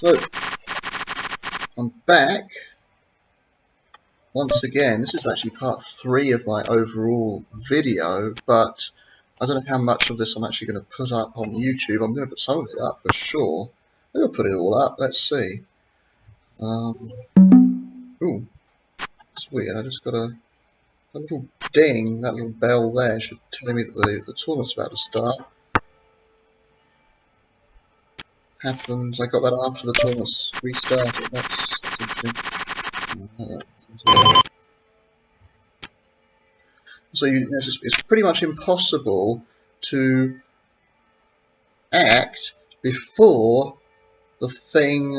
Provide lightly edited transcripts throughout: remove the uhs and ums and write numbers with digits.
So, I'm back. Once again, this is actually part 3 of my overall video, but I don't know how much of this I'm actually going to put up on YouTube. I'm going to put some of it up for sure. Maybe I'll put it all up. Let's see. Ooh, it's weird. I just got a little ding. That little bell there should tell me that the tournament's about to start. Happens. I got that after the tournament's restarted. That's interesting. So it's pretty much impossible to act before the thing,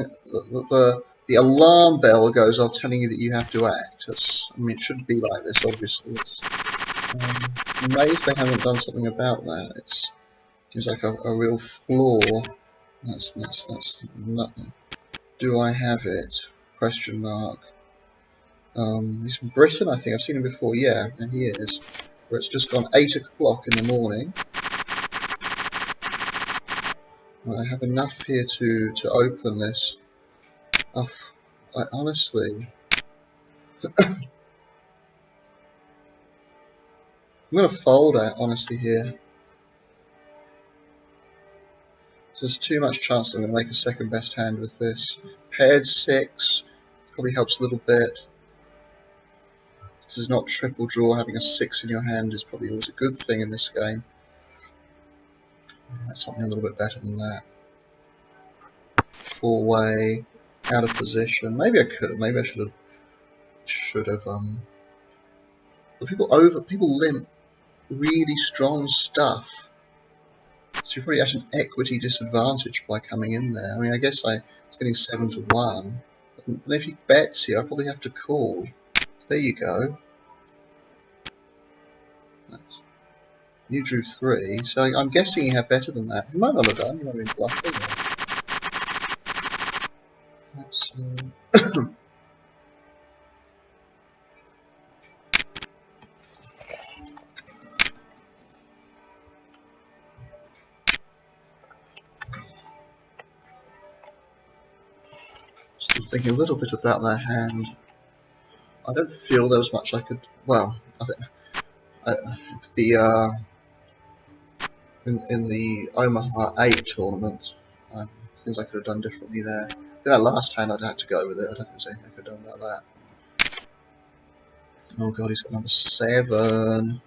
the alarm bell goes off telling you that you have to act. I mean, it shouldn't be like this, obviously. I'm amazed they haven't done something about that. It seems like a real flaw. That's nothing. Do I have it? Question mark. He's from Britain, I think. I've seen him before. Yeah, he is. Where it's just gone 8 o'clock in the morning. I have enough here to open this. I honestly, I'm going to fold out honestly here. There's too much chance that I'm going to make a second best hand with this. Paired 6 probably helps a little bit. This is not triple draw. Having a 6 in your hand is probably always a good thing in this game. That's something a little bit better than that. 4-way, out of position. Maybe I could have. Maybe I should have. But people limp really strong stuff. So you're probably at an equity disadvantage by coming in there. I mean, I guess I was getting 7 to 1. But if he bets here, I probably have to call. So there you go. Nice. You drew 3, so I'm guessing he had better than that. He might not have done. He might have been bluffing. Let's Still thinking a little bit about that hand. I don't feel there was much I could. Well, I think in the Omaha 8 tournament, things I could have done differently there. I think that last hand I'd had to go with it. I don't think there's anything I could have done about that. Oh god, he's got number 7.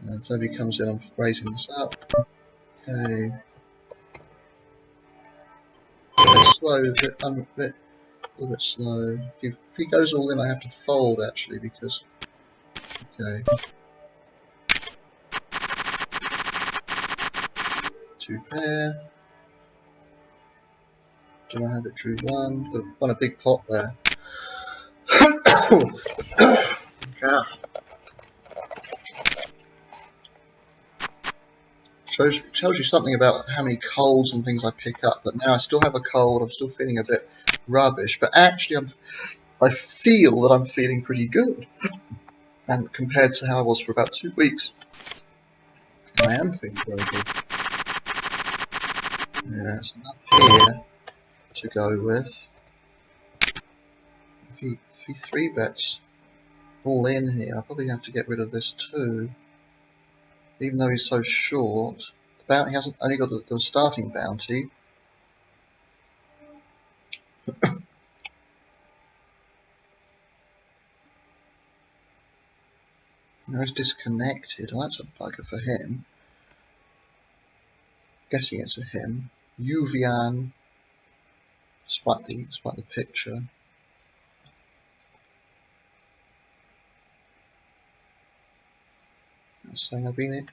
If nobody comes in, I'm raising this up. Okay. A bit slow, a little bit slow. If he goes all in, I have to fold actually because. Okay. 2 pair. Do I have it? Drew 1. Got won a big pot there. Okay. Tells you something about how many colds and things I pick up. But now I still have a cold. I'm still feeling a bit rubbish. But actually, I feel that I'm feeling pretty good. And compared to how I was for about 2 weeks, I am feeling very good. Yeah, there's enough here to go with. If he 3-bets all in here, I'll probably have to get rid of this too. Even though he's so short, he hasn't only got the starting bounty. Now he's disconnected. Oh, that's a bugger for him. Guessing it's a him. Yuvian, despite the picture. I was saying I've been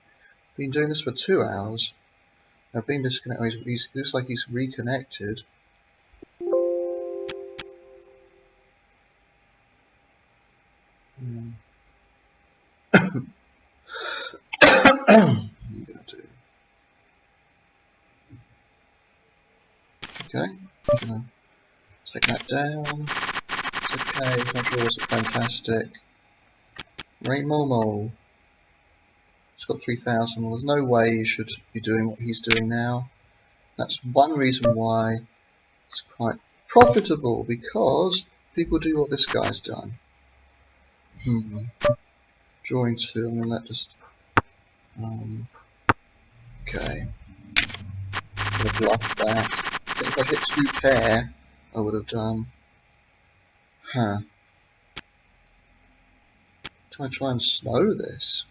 doing this for 2 hours. I've been disconnected. He looks like he's reconnected. What are you gonna do? Okay, I'm gonna take that down. It's okay. That draw wasn't fantastic. Ray Momo. It's got 3,000. Well, there's no way you should be doing what he's doing now. That's one reason why it's quite profitable, because people do what this guy's done. Drawing 2. I'm going to let just... okay. I'm going to bluff that. I think if I hit 2 pair, I would have done... huh. Do I try and slow this?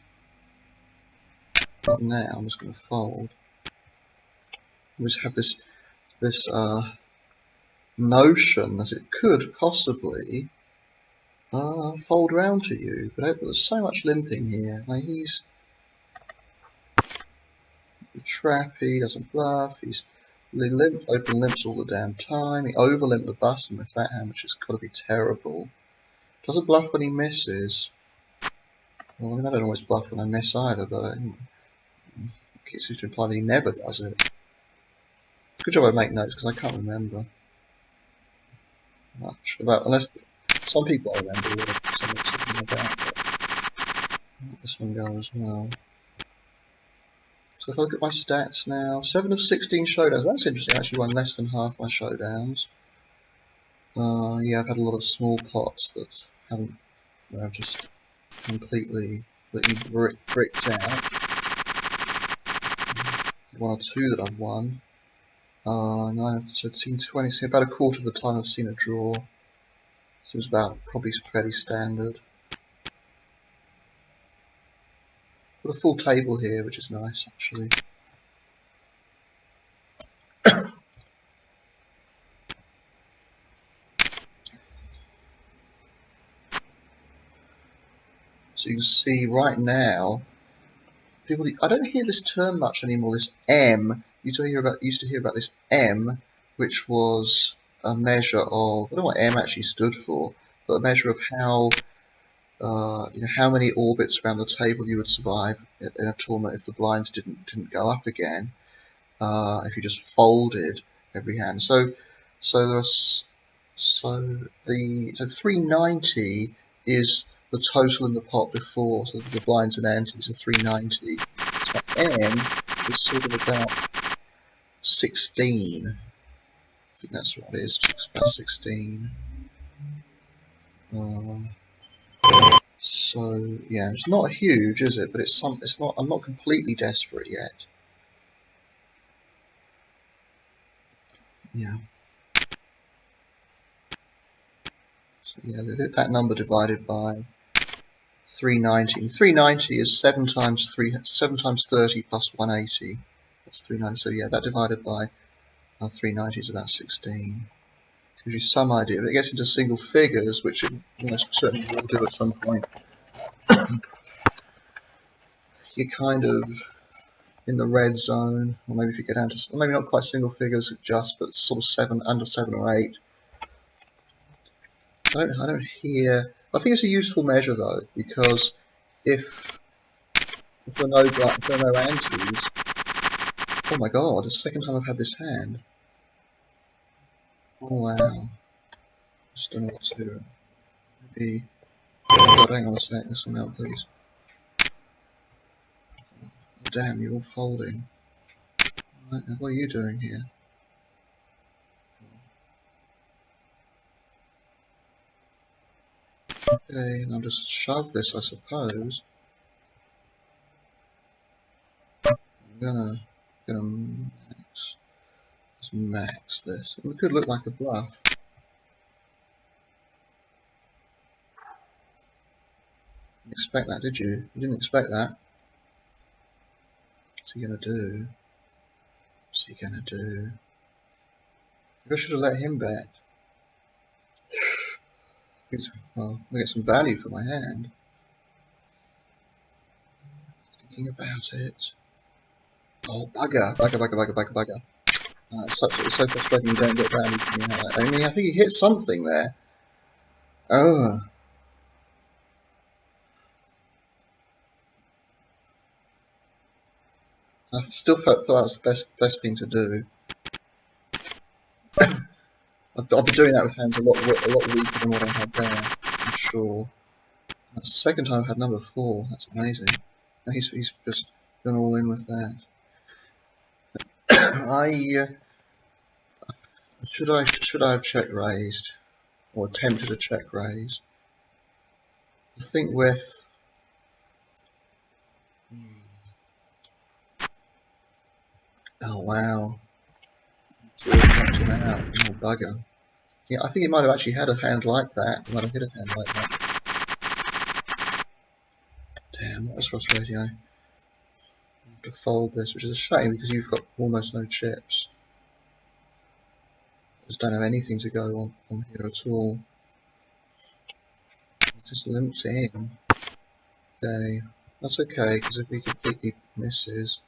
Not now, I'm just going to fold. We just have this notion that it could possibly fold round to you, but there's so much limping here. Like, he's trappy, doesn't bluff, he's open limps all the damn time, he over limped the button with that hand, which has got to be terrible. Doesn't bluff when he misses. Well, I mean, I don't always bluff when I miss either, but it seems to imply that he never does it. Good job I make notes, because I can't remember much about, unless some people I remember what something about, but I'll let this one go as well. So if I look at my stats now, 7 of 16 showdowns. That's interesting. I actually won less than half my showdowns. Yeah, I've had a lot of small pots that haven't, I've just completely bricked out. One or two that I've won. 9, 13, 20. So about a quarter of the time I've seen a draw. Seems about probably fairly standard. Got a full table here, which is nice actually. So you can see right now, people. I don't hear this term much anymore. This M. Used to hear about this M, which was a measure of, I don't know what M actually stood for, but a measure of how how many orbits around the table you would survive in a tournament if the blinds didn't go up again. If you just folded every hand. So 390 is the total in the pot before, so the blinds and antes are 390. So M is sort of about 16. I think that's what it is. It's about 16. So yeah, it's not huge, is it? But it's not. I'm not completely desperate yet. Yeah. So yeah, that number divided by 390. And 390 is 7 times 30 plus 180. That's 390. So yeah, that divided by 390 is about 16. Gives you some idea. If it gets into single figures, which it almost certainly will do at some point, you're kind of in the red zone. Or maybe if you get down to, maybe not quite single figures just, but sort of under 7 or 8. I don't hear. I think it's a useful measure though, because if there are no antes, oh my god, it's the second time I've had this hand. Oh wow. Just don't know what to do. Maybe. Oh god, hang on a sec, there's some out, please. Oh, damn, you're all folding. Right, what are you doing here? Okay, and I'll just shove this, I suppose. I'm gonna max this. It could look like a bluff. Didn't expect that, did you? You didn't expect that. What's he gonna do? What's he gonna do? Maybe I should have let him bet. Well, I get some value for my hand. Thinking about it. Oh, bugger. It's so frustrating you don't get value from your hand. I mean, I think he hit something there. Oh. I still felt that was the best thing to do. I'll be doing that with hands a lot weaker than what I had there, I'm sure. That's the second time I've had number 4. That's amazing. He's just gone all in with that. Should I have check raised or attempted a check raise? I think with oh wow, so it knocked him out. Oh bugger. Yeah, I think he might have actually had a hand like that. He might have hit a hand like that. Damn, that was frustrating. I have to fold this, which is a shame because you've got almost no chips. Just don't have anything to go on here at all. It just limps in. Okay, that's okay because if he completely misses,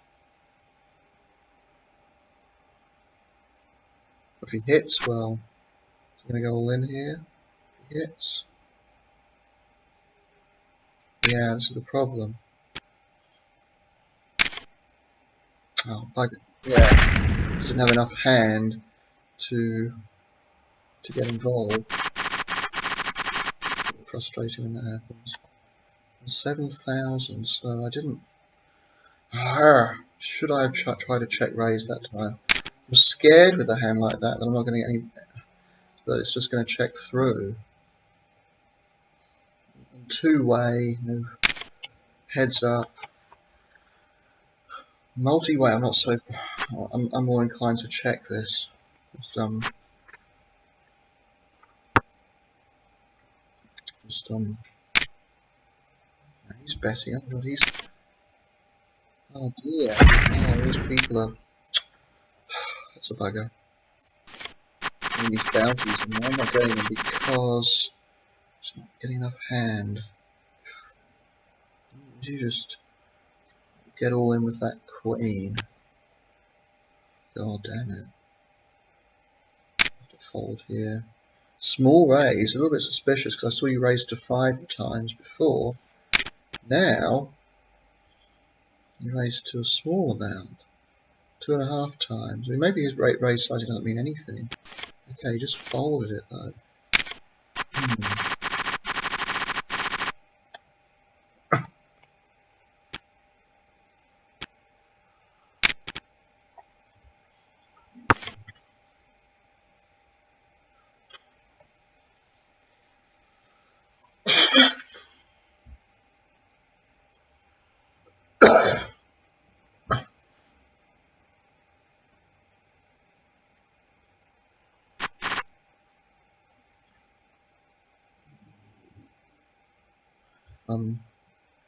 if he hits, well, he's going to go all in here. If he hits, yeah, this is the problem. Oh, bugger. Yeah, just didn't have enough hand to get involved. Frustrating when that happens. 7,000, so I didn't. Should I have tried to check raise that time? I'm scared with a hand like that I'm not going to get any. That it's just going to check through. Two-way, you know, heads up. Multi-way, I'm not so. I'm more inclined to check this. Just he's betting. Oh God, he's. Oh dear. Oh, these people are. That's a bugger. And these bounties, and I'm not getting them because it's not getting enough hand. You just get all in with that queen. God damn it. I have to fold here. Small raise, a little bit suspicious because I saw you raise to 5 times before. Now, you raised to a small amount. 2.5 times. I mean, maybe his raise sizing doesn't mean anything. Okay, he just folded it though.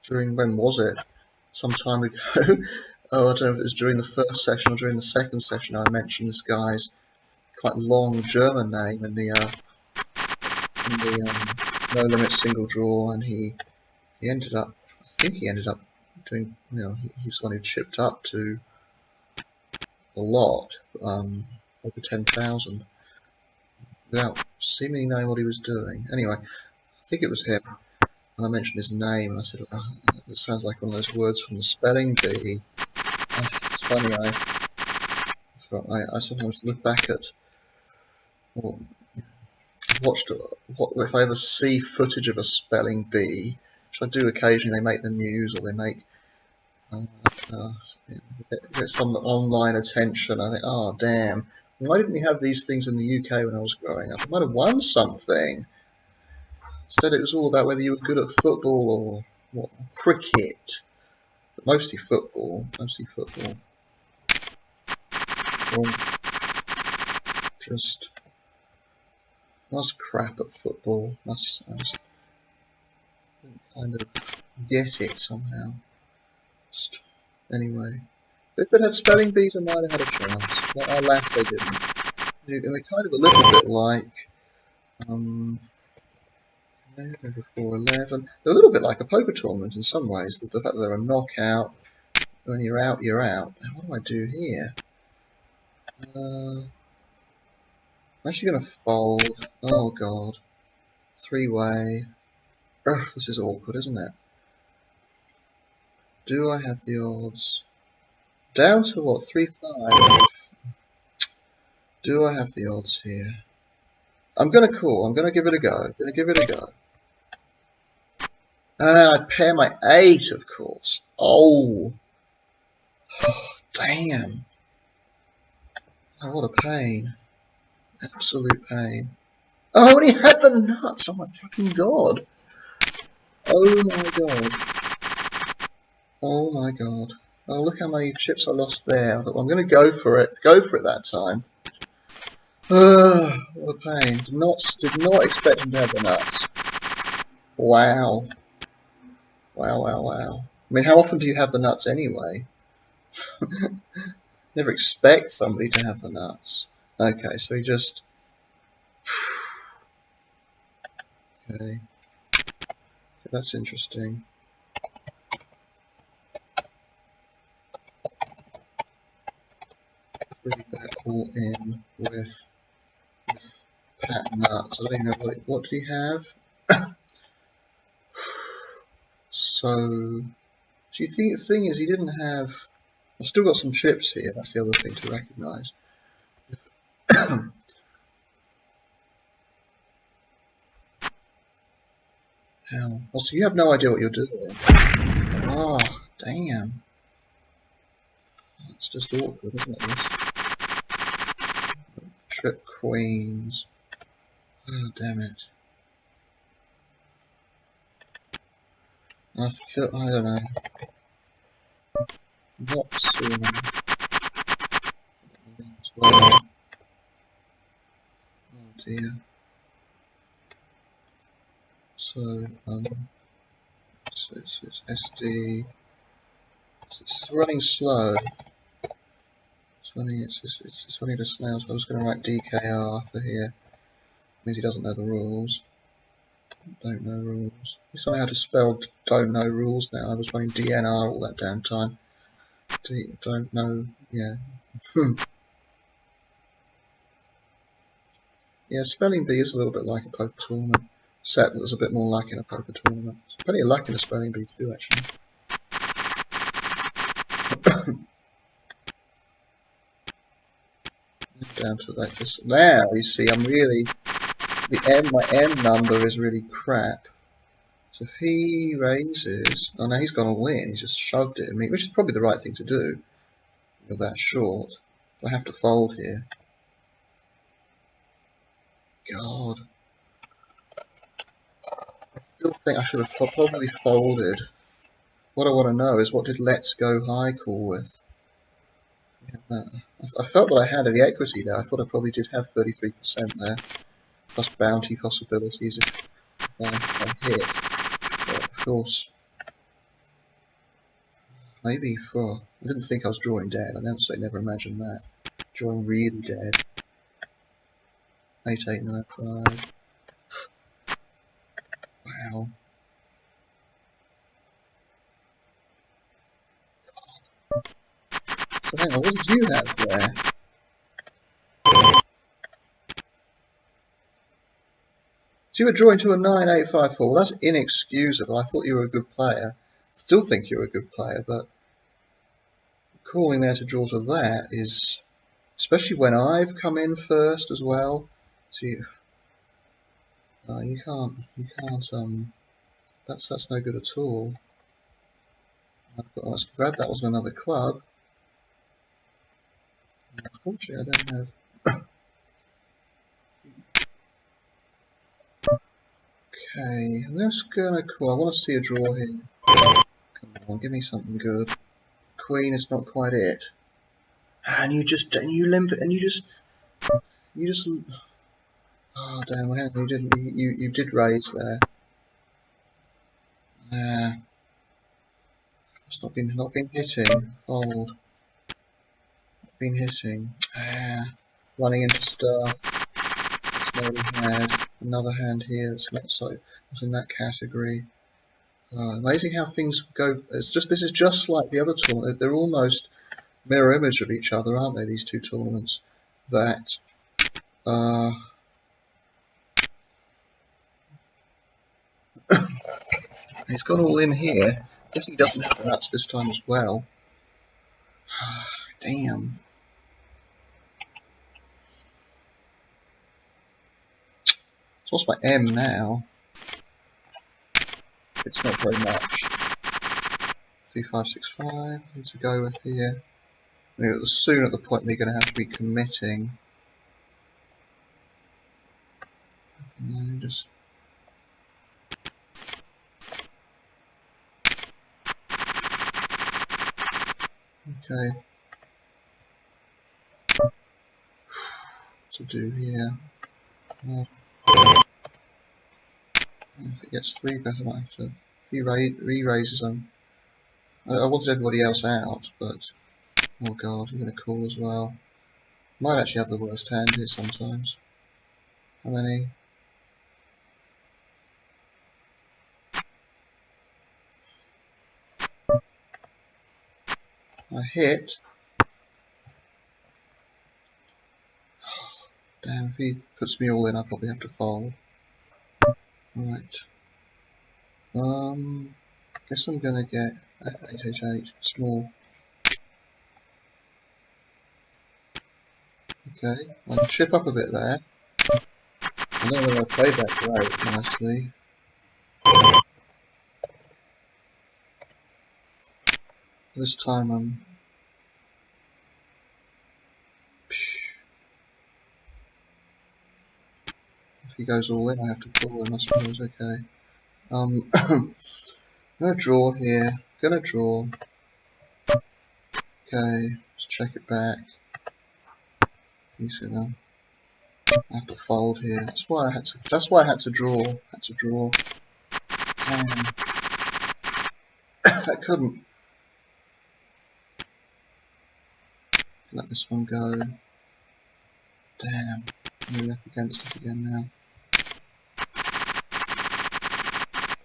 During, when was it? Some time ago. Oh, I don't know if it was during the first session or during the second session. I mentioned this guy's quite long German name in the no limit single draw, and he ended up. I think he ended up doing. You know, he was the one who chipped up to a lot, over 10,000, without seemingly knowing what he was doing. Anyway, I think it was him. And I mentioned his name, and I said, oh, it sounds like one of those words from the spelling bee. It's funny, I sometimes look back at, or watched, if I ever see footage of a spelling bee, which I do occasionally, they make the news or they make, get some online attention. I think, oh damn, why didn't we have these things in the UK when I was growing up? I might have won something. Instead, it was all about whether you were good at football or what, cricket. But mostly football. Mostly football. Well, just I was crap at football. I didn't kind of get it somehow. Just, anyway, if they'd had spelling bees, I might have had a chance. But alas, they didn't. And they're kind of a little bit like over 411. They're a little bit like a poker tournament in some ways. The fact that they're a knockout. When you're out, you're out. Now, what do I do here? I'm actually going to fold. Oh god. 3-way. Ugh, this is awkward, isn't it? Do I have the odds? Down to what? 3-5. Do I have the odds here? I'm going to call. I'm going to give it a go. I'm going to give it a go. I pair my 8, of course. Oh, damn. Oh, what a pain. Absolute pain. Oh, and he had the nuts! Oh my fucking god. Oh my god. Oh my god. Oh, look how many chips I lost there. I'm going to go for it. Go for it that time. What a pain. Did not expect him to have the nuts. Wow. Wow, wow, wow. I mean, how often do you have the nuts anyway? Never expect somebody to have the nuts. Okay, so he just... Okay. That's interesting. Bring that all in with pat nuts. I don't even know what did he have? So, do you think the thing is he didn't have... I've still got some chips here, that's the other thing to recognise. Hell. Oh, so you have no idea what you're doing. Oh, damn. It's just awkward, isn't it, this? Trip queens. Oh, damn it. I don't know. Not seeing as well. Oh dear. So, it's SD. It's running slow. It's running to snail, so I'm just going to write DKR for here. Means he doesn't know the rules. Don't know rules. He's not know how to spell don't know rules now. I was running DNR all that damn time. Don't know, yeah. Yeah, spelling bee is a little bit like a poker tournament. Except there's a bit more luck in a poker tournament. There's plenty of luck in a spelling bee too, actually. Down to that. Now you see, my M number is really crap. So if he raises, oh no, he's gone all in. He's just shoved it at me, which is probably the right thing to do. With that short, I have to fold here. God, I still think I should have probably folded. What I want to know is what did Let's Go High call with? I felt that I had the equity there. I thought I probably did have 33% there, plus bounty possibilities if I hit. But of course, maybe I didn't think I was drawing dead. I never imagined that. Drawing really dead. 8895. Wow. So hang on, what did you have there? So you were drawing to a 9854. Well, that's inexcusable. I thought you were a good player. Still think you're a good player, but calling there to draw to that is, especially when I've come in first as well. So you can't. That's no good at all. I was glad that wasn't another club. Unfortunately, I don't have. Okay, I'm just gonna call. I want to see a draw here. Come on, give me something good. Queen is not quite it. And you limp it, and you just. Oh damn! What happened? You did raise there. It's not been hitting. Fold. Not been hitting. Running into stuff. It's nearly had. Another hand here that's not so. It's in that category. Amazing how things go. This is just like the other tournament. They're almost mirror image of each other, aren't they? These two tournaments. That. He's gone all in here. I guess he doesn't have the nuts this time as well. Damn. So what's my M now? it's not very much. 3565, I need to go with here. We're soon at the point we're going to have to be committing. No, just okay. To do here. If it gets 3 better, I might have to. If he re-raises them. I wanted everybody else out, but oh god, you're going to call as well. Might actually have the worst hand here sometimes. How many? I hit. Damn, if he puts me all in, I'll probably have to fold. Right. Guess I'm gonna get 888 small. Okay, I can chip up a bit there. I don't know whether I played that great, honestly. This time I'm. If he goes all in, I have to pull him, I suppose. Okay. Gonna draw here. Gonna draw. Okay, let's check it back. He's gonna have to fold here. That's why I had to. That's why I had to draw. Had to draw. Damn. I couldn't let this one go. Damn. I'm really up against it again now.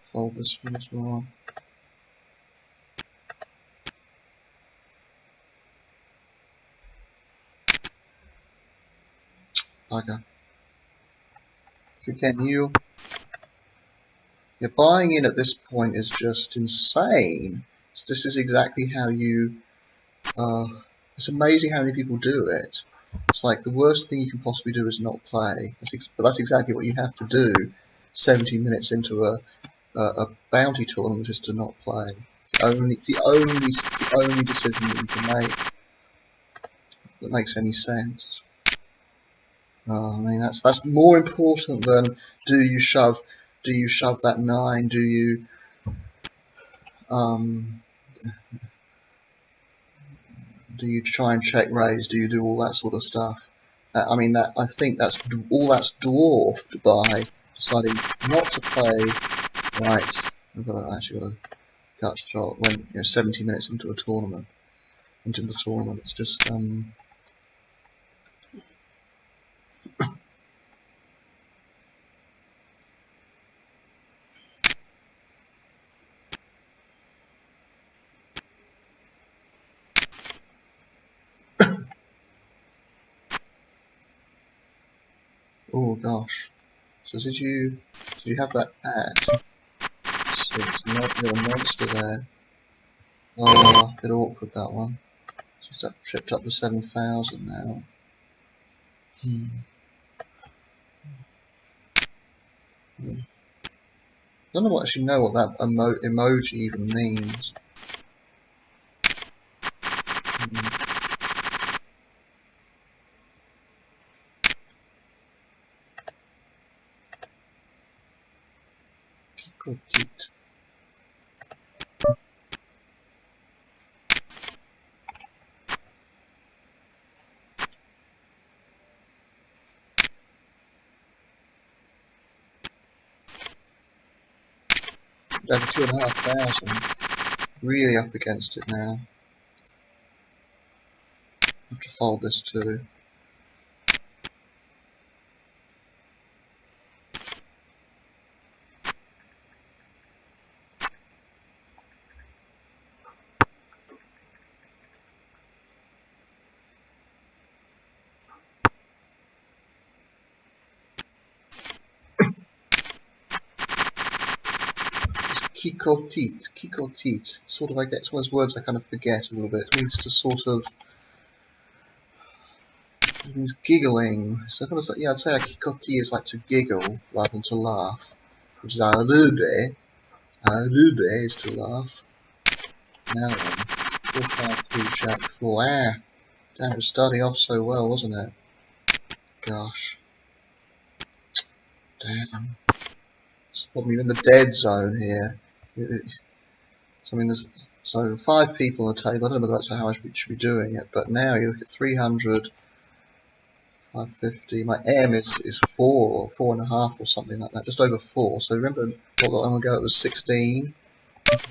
Fold this one as well. Bugger. So again, you're buying in at this point is just insane. So this is exactly how you. It's amazing how many people do it. It's like the worst thing you can possibly do is not play. But that's exactly what you have to do. 70 minutes into a bounty tournament is to not play. It's the only decision that you can make that makes any sense. I mean that's more important than do you shove that 9? Do you try and check raise? Do you do all that sort of stuff? I mean I think that's dwarfed by deciding not to play. Right, I've actually got a gut shot when 70 minutes into the tournament. It's just oh gosh. So did you have that at 6? Not a monster there. Oh, a bit awkward that one. Just that tripped up to 7,000 now. I don't actually know what that emoji even means. Kikokit. Over 2,500. Really up against it now. Have to fold this too. Kikotit. Sort of, I get some of those words I kind of forget a little bit. It means to sort of. It means giggling. So yeah, I'd say a kikoti is like to giggle rather than to laugh, which is arude. I do days to laugh. Now then, 453 Jack 4. Ah, damn, it was starting off so well, wasn't it? Gosh. Damn. It's probably in the dead zone here. So, I mean, there's 5 people on the table. I don't know whether that's how I should be doing it, but now you look at 300, 550. My M is 4 or 4.5 or something like that, just over 4. So remember not long ago it was 16.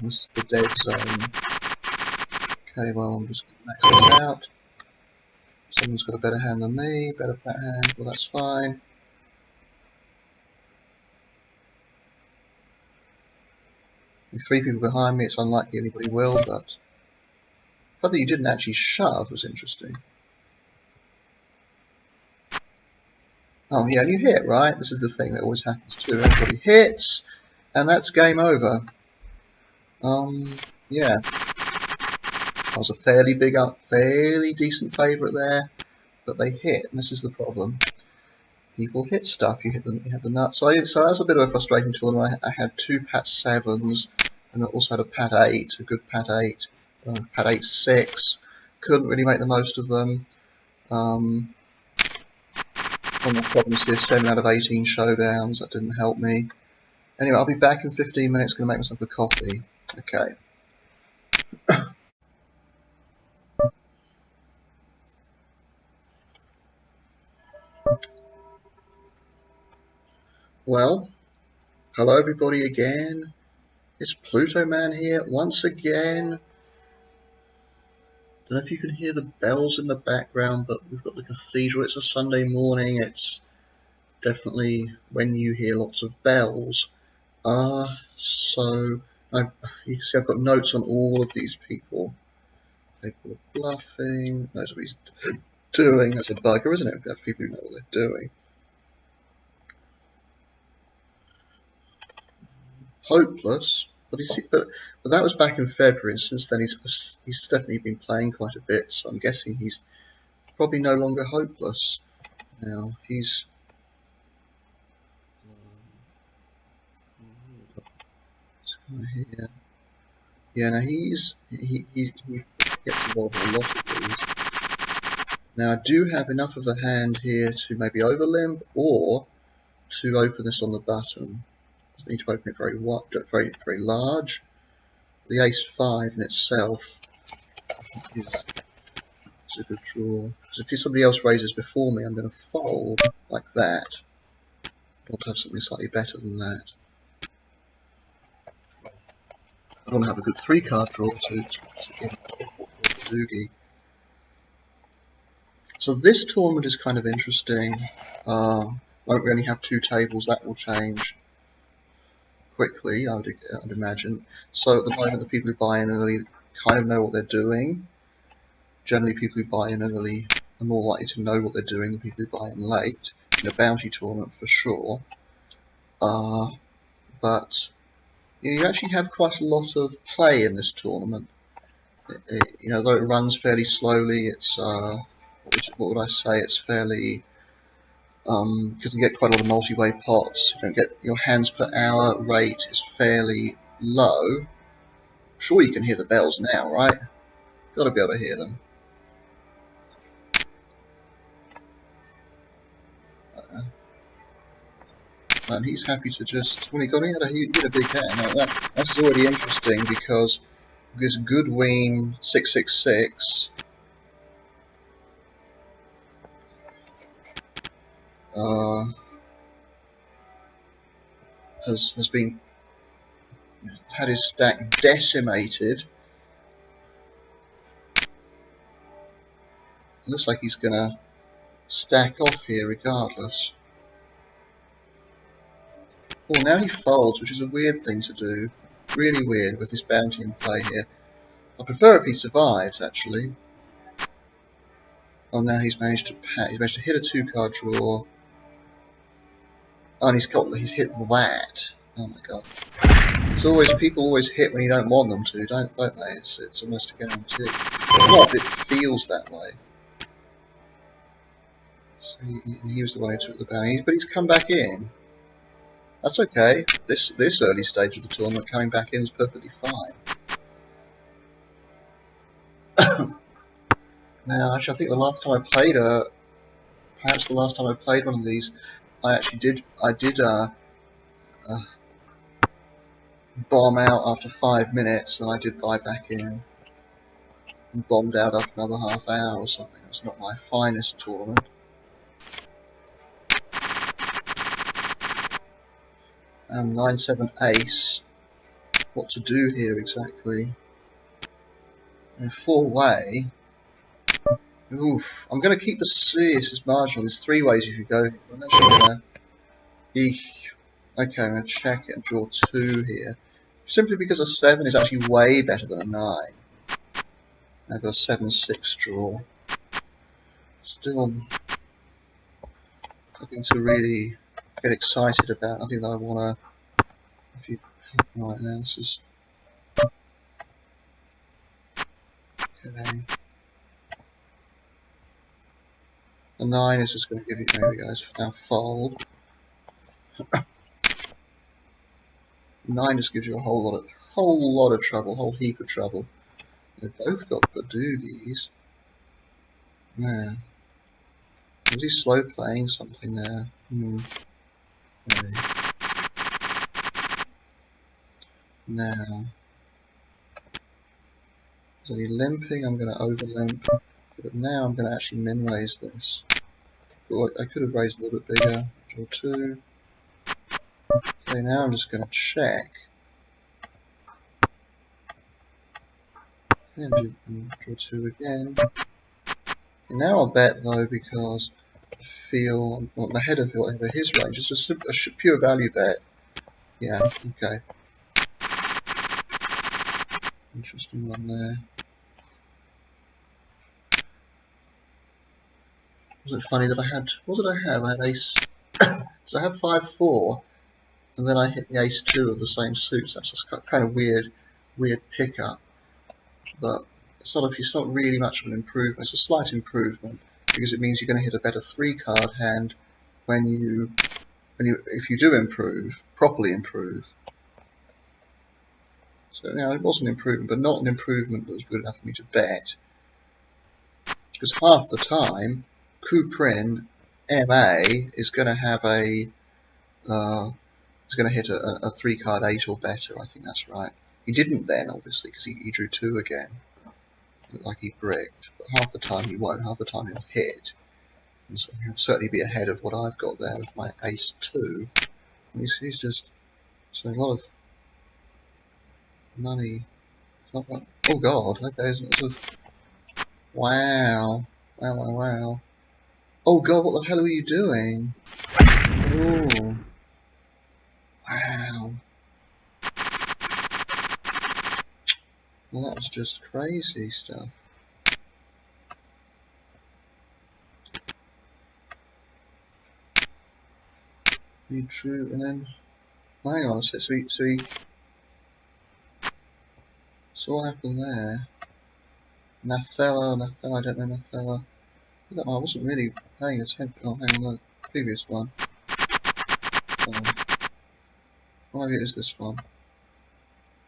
This is the dead zone. Okay, well, I'm just going to max it out. Someone's got a better hand than me, better bat hand. Well, that's fine. With 3 people behind me, it's unlikely anybody will, but the fact that you didn't actually shove was interesting. Oh, yeah, and you hit, right? This is the thing that always happens too. Everybody hits, and that's game over. Yeah. I was a fairly decent favourite there, but they hit, and this is the problem. People hit stuff. You hit the nuts. So that's a bit of a frustrating tournament. I had 2 pat 7s, and I also had a pat 8, a good pat 8, pat 8-6. Couldn't really make the most of them. One of the problems here: 7 out of 18 showdowns. That didn't help me. Anyway, I'll be back in 15 minutes. Going to make myself a coffee. Okay. Well, hello everybody again. It's Pluto Man here once again. Don't know if you can hear the bells in the background, but we've got the cathedral. It's a Sunday morning. It's definitely when you hear lots of bells. So you can see I've got notes on all of these people. People are bluffing. Knows what he's doing. That's a bugger, isn't it? We have people who know what they're doing. Hopeless. But that was back in February, and since then he's definitely been playing quite a bit. So I'm guessing he's probably no longer hopeless. Now he's here. Yeah, now he gets involved in a lot of these. Now I do have enough of a hand here to maybe overlimp or to open this on the button. I need to open it very large. The ace-5 in itself is a good draw. Because if somebody else raises before me, I'm going to fold like that. I want to have something slightly better than that. I want to have a good 3-card draw to get badugi. So this tournament is kind of interesting. Won't we only have 2 tables? That will change quickly, I would imagine. So at the moment, the people who buy in early kind of know what they're doing. Generally, people who buy in early are more likely to know what they're doing than people who buy in late. In a bounty tournament, for sure. But you actually have quite a lot of play in this tournament. Though it runs fairly slowly, it's what would I say? It's fairly because you get quite a lot of multi-way pots. You don't get your hands per hour rate is fairly low. Sure, you can hear the bells now, right? Got to be able to hear them. And he's happy to just when he hit a big hand. Now that's already interesting because this Goodwin 666 has been had his stack decimated. It looks like he's gonna stack off here regardless. Well, now he folds, which is a weird thing to do. Really weird with his bounty in play here. I prefer if he survives, actually. Oh, now he's managed to hit a 2-card draw. Oh, and he's hit that. Oh my god. People always hit when you don't want them to, don't they? It's almost a guarantee. Not, it feels that way. So he was the one who took the bounty, but he's come back in. That's okay. This early stage of the tournament, coming back in is perfectly fine. Now, actually, I think the last time I played perhaps the last time I played one of these, I did bomb out after 5 minutes, and I did buy back in and bombed out after another half hour or something. It's not my finest tournament. And 9-7 ace. What to do here exactly? And 4-way. Oof. I'm going to keep the serious as marginal. There's 3 ways you could go. I'm actually going to. Okay, I'm going to check it and draw 2 here. Simply because a 7 is actually way better than a 9. I've got a 7-6 draw. Still nothing to really get excited about. Nothing that I want to. If you right now, this is okay. The 9 is just going to give you. There we go. It's now fold. 9 just gives you a whole lot of trouble, whole heap of trouble. They've both got badugis. Yeah. Was he slow playing something there? Okay. Now, is he limping? I'm going to over limp. But now I'm going to actually min raise this. But I could have raised a little bit bigger. Draw 2. Okay, now I'm just going to check. And draw 2 again. And now I'll bet though because I feel I'm ahead of whatever his range. It's just a pure value bet. Yeah, okay. Interesting one there. Was it funny that I had, what did I have? I had ace, so I have 5-4, and then I hit the ace 2 of the same suits. That's just kind of weird pickup, but it's not really much of an improvement. It's a slight improvement, because it means you're going to hit a better 3-card hand if you do improve, properly improve. So, it was an improvement, but not an improvement that was good enough for me to bet. Because half the time, Kuprin MA is going to have is going to hit a 3-card 8 or better. I think that's right. He didn't then, obviously, because he drew 2 again. Looked like he bricked. But half the time he won't. Half the time he'll hit. And so he'll certainly be ahead of what I've got there with my ace 2. And he's just. So a lot of money. Oh god, okay, there's lots of. Wow. Wow. Oh god, what the hell are you doing? Oh. Wow. Well, that was just crazy stuff. He drew, and then. Hang on a sec, so what happened there? Nathella, I don't know Nathella. I wasn't really paying attention. Oh, hang on, the previous one. Maybe it is this one.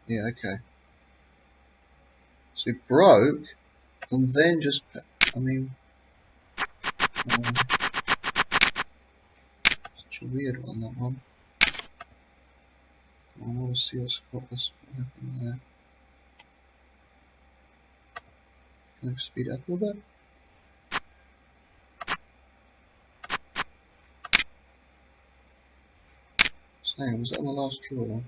Yeah, okay. So he broke, and then just, I mean, such a weird one, that one. I want to see what happened there. Can I speed up a little bit? So hang on, was that on the last draw?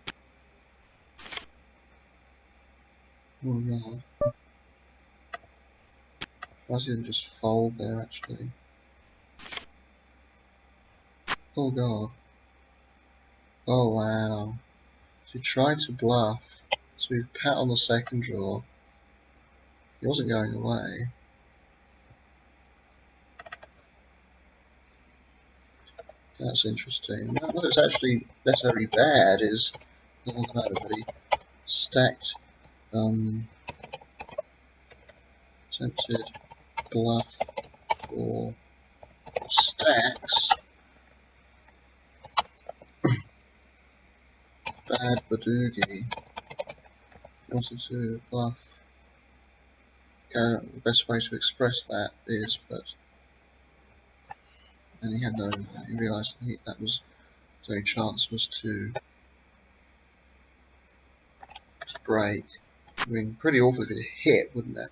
Oh god. Why didn't just fold there actually? Oh god. Oh wow. So he tried to bluff. So he pat on the second draw. He wasn't going away. That's interesting. What it's actually necessarily bad is the matter, but he stacked attempted bluff for stacks. bad badugi. Wanted to bluff. The best way to express that is, but and he had no. He realised that was his only chance was to break. I mean, pretty awful if it hit, wouldn't it?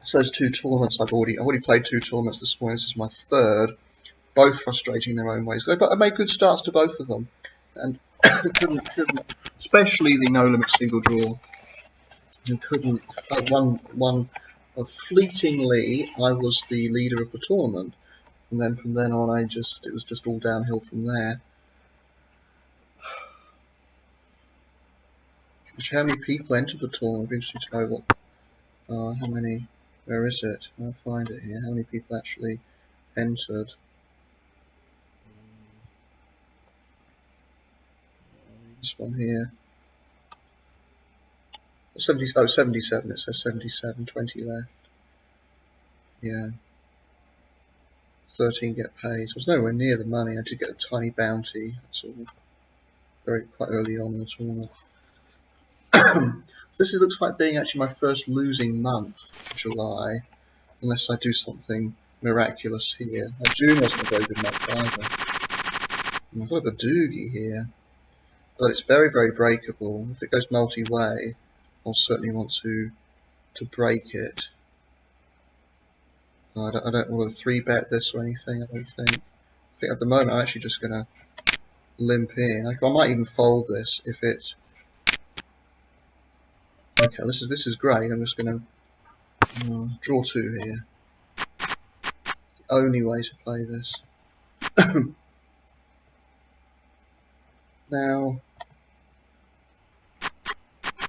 So those two tournaments I've already played 2 tournaments this morning. This is my 3rd. Both frustrating in their own ways. But I made good starts to both of them, and couldn't, especially the no limit single draw. And couldn't one fleetingly. I was the leader of the tournament, and then from then on, it was just all downhill from there. How many people entered the tournament? It'd be interesting to know what. How many? Where is it? I'll find it here. How many people actually entered? This one here. 77. It says 77. 20 left. Yeah. 13 get paid. So I was nowhere near the money. I did get a tiny bounty. That's all. Quite early on in the tournament. So this looks like being actually my first losing month, July, unless I do something miraculous here. Now, June wasn't a very good month either. And I've got a badugi here, but it's very, very breakable. If it goes multi-way, I'll certainly want to break it. I don't want to 3-bet this or anything. I don't think. I think at the moment I'm actually just going to limp in. I might even fold this if it. Okay, this is great. I'm just going to draw 2 here. It's the only way to play this. Now,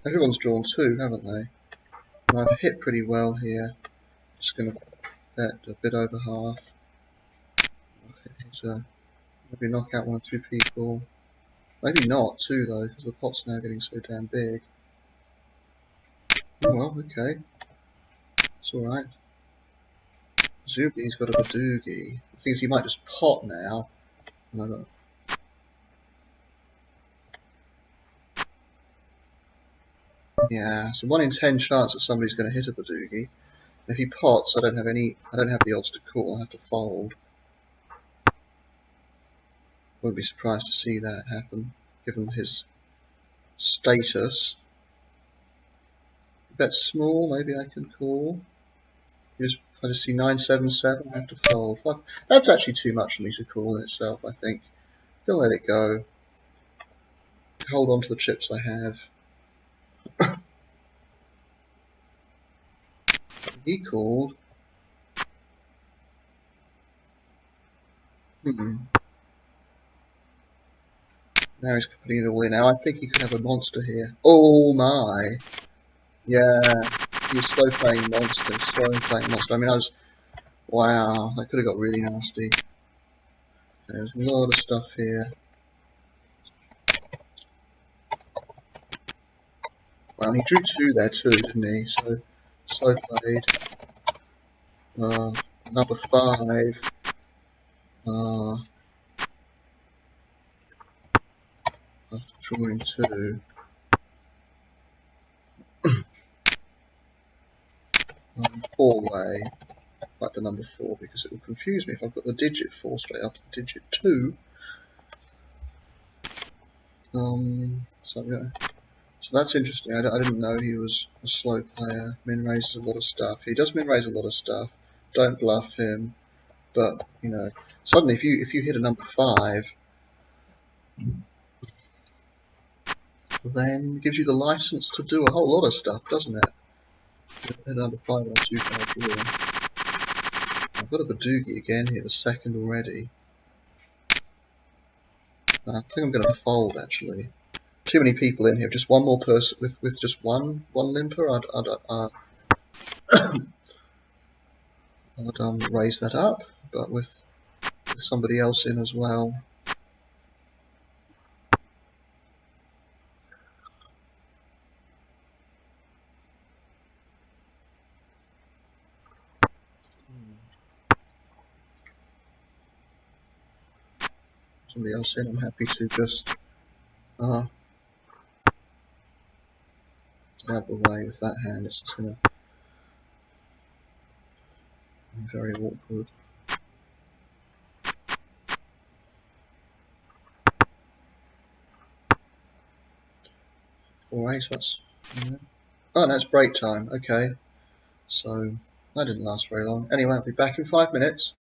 everyone's drawn 2, haven't they? And I've hit pretty well here. Just going to bet a bit over half. Okay, maybe knock out 1 or 2 people. Maybe not 2 though, because the pot's now getting so damn big. Oh well, okay. It's alright. Zugi's got a badugi. The thing is, he might just pot now. And I got. Yeah, so 1 in 10 chance that somebody's going to hit a badugi. If he pots, I don't have the odds to call. I have to fold. Wouldn't be surprised to see that happen, given his status. Bet small, maybe I can call. If I just see 977, I have to fold. Well, that's actually too much for me to call in itself, I think. I'll let it go. Hold on to the chips I have. He called. Now he's putting it all in. Now I think he could have a monster here. Oh my. Yeah. He's slow playing monster. I mean, wow, that could have got really nasty. There's a lot of stuff here. Well, he drew 2 there too, didn't he? So, slow played. Number 5. After drawing 2. 4-way. Like the number 4, because it will confuse me if I've got the digit 4 straight after the digit 2. So that's interesting. I didn't know he was a slow player. Min raises a lot of stuff. He does min raise a lot of stuff. Don't bluff him. But suddenly if you hit a number 5, then it gives you the license to do a whole lot of stuff, doesn't it? Hit a number 5 on a 2-card draw. I've got a badugi again here, the 2nd already. I think I'm going to fold actually. Too many people in here. Just one more person with just one limper. I'd raise that up, but with somebody else in as well. somebody else in, I'm happy to just get out of the way with that hand. It's just going to be very awkward. Four ace, what's... Oh, no, it's break time. Okay. So, that didn't last very long. Anyway, I'll be back in 5 minutes.